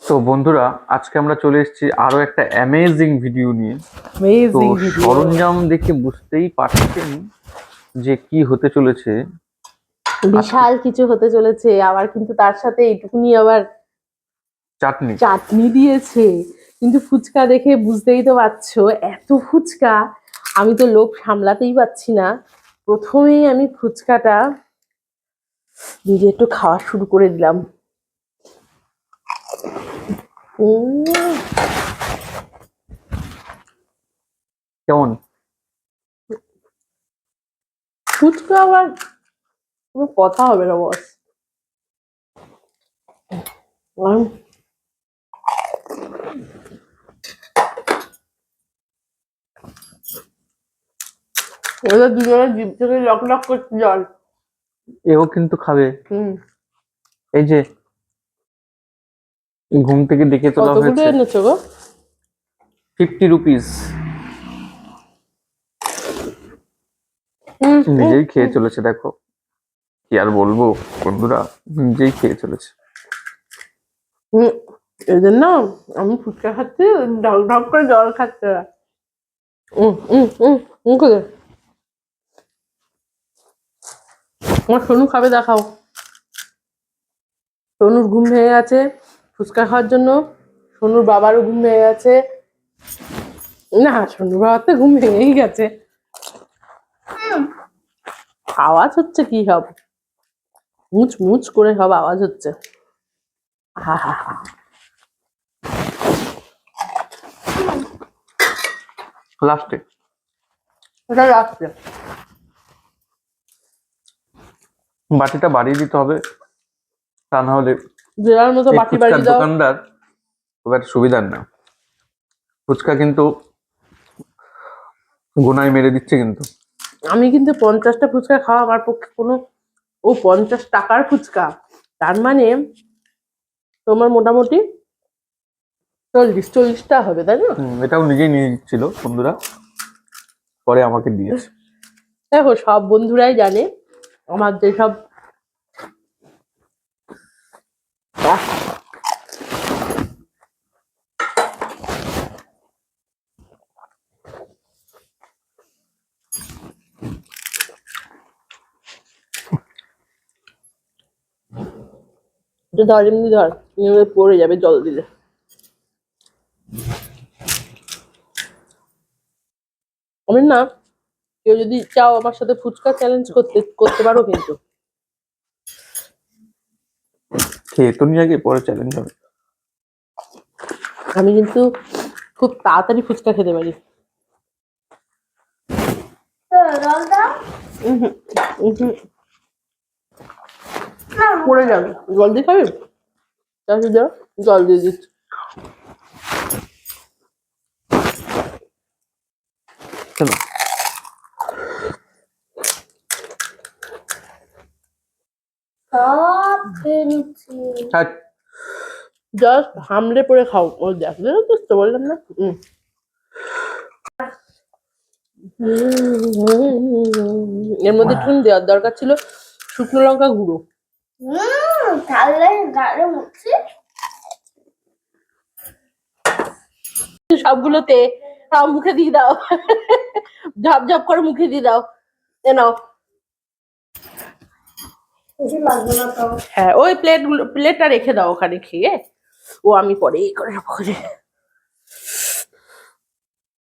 তো বন্ধুরা, আজকে আমরা চলে এসেছি আরো একটা অ্যামেজিং ভিডিও নিয়ে। তো সরঞ্জাম দেখে বুঝতেই পারছেন যে কি হতে চলেছে। বিশাল কিছু হতে চলেছে, আবার কিন্তু তার সাথে এইটুকুনি আবার চাটনি চাটনি দিয়েছে। কিন্তু ফুচকা দেখে বুঝতেই তো পারছো, এত ফুচকা আমি তো লোভ সামলাতেই পারছি না। প্রথমেই আমি ফুচকাটা নিজে একটু খাওয়া শুরু করে দিলাম। কেমন? ফুচকা আবার কোনো কথা হবে না বস। ওদের দুজনের জিভ থেকে লক লক করছে জল। এও কিন্তু খাবে। এই যে ঘুম থেকে ডেকে তোলা কতগুলো হয়েছে। এনেছো গো? 50 রুপিস। নিজেই খেয়ে চলেছে, দেখো কি আর বলবো বন্ধুরা, নিজেই খেয়ে চলেছে। এই জন্য আমি ফুচকা খাচ্ছি, ঢক ঢক করে জল খাচ্ছে। আমার সোনু খাবে, দেখাও। সোনুর ঘুম ভেঙে গেছে ফুচকা খাওয়ার জন্য। সোনুর বাবারও ঘুম ভেঙে গেছে। না, সোনুর বাবার তো ঘুম ভেঙেই গেছে। আওয়াজ হচ্ছে কি সব, মুচ মুচ করে সব আওয়াজ হচ্ছে। হা হা হা। লাস্টে ওটা রাখছে, বাটিটা বাড়িয়ে দিতে হবে, তা না হলে জেলার মতো বাটি ফুচকার বাড়ি দাও। দোকানদার খুব একটা সুবিধার না। ফুচকা কিন্তু গোনায় মেরে দিচ্ছে কিন্তু। আমি কিন্তু 50টা ফুচকা খাওয়া আমার পক্ষে কোনো, ও 50 টাকার ফুচকা, তার মানে তোমার মোটামুটি 40টা হবে, তাই না? এটাও নিজেই নিয়ে নিচ্ছিল বন্ধুরা, পরে আমাকে দিয়েছে। দেখো, সব বন্ধুরাই জানে আমার যেসব ধর, এমনি ধর, পড়ে যাবে জল দিলে। আমি না, কেউ যদি চাও আমার সাথে ফুচকা চ্যালেঞ্জ করতে পারো, কিন্তু খেয়ে তো নিয়ে আগে, পরে চ্যালেঞ্জ হবে। আমি কিন্তু খুব তাড়াতাড়ি ফুচকা খেতে পারি। পড়ে যাবে, জল দিয়ে খাবি? জল দিয়ে দিচ্ছি। চলো জাস্ট হামলে পড়ে খাও। ও দেখলে তো বললাম না। এর মধ্যে একটু দেওয়ার দরকার ছিল শুকনো লঙ্কা গুঁড়ো। সবগুলোতে মুখে দিয়ে দাও, ঝপ ঝপ করে মুখে দিয়ে দাও। এ নাও। হ্যাঁ, ওই প্লেটটা রেখে দাও ওখানে খেয়ে। ও আমি পরে এই করে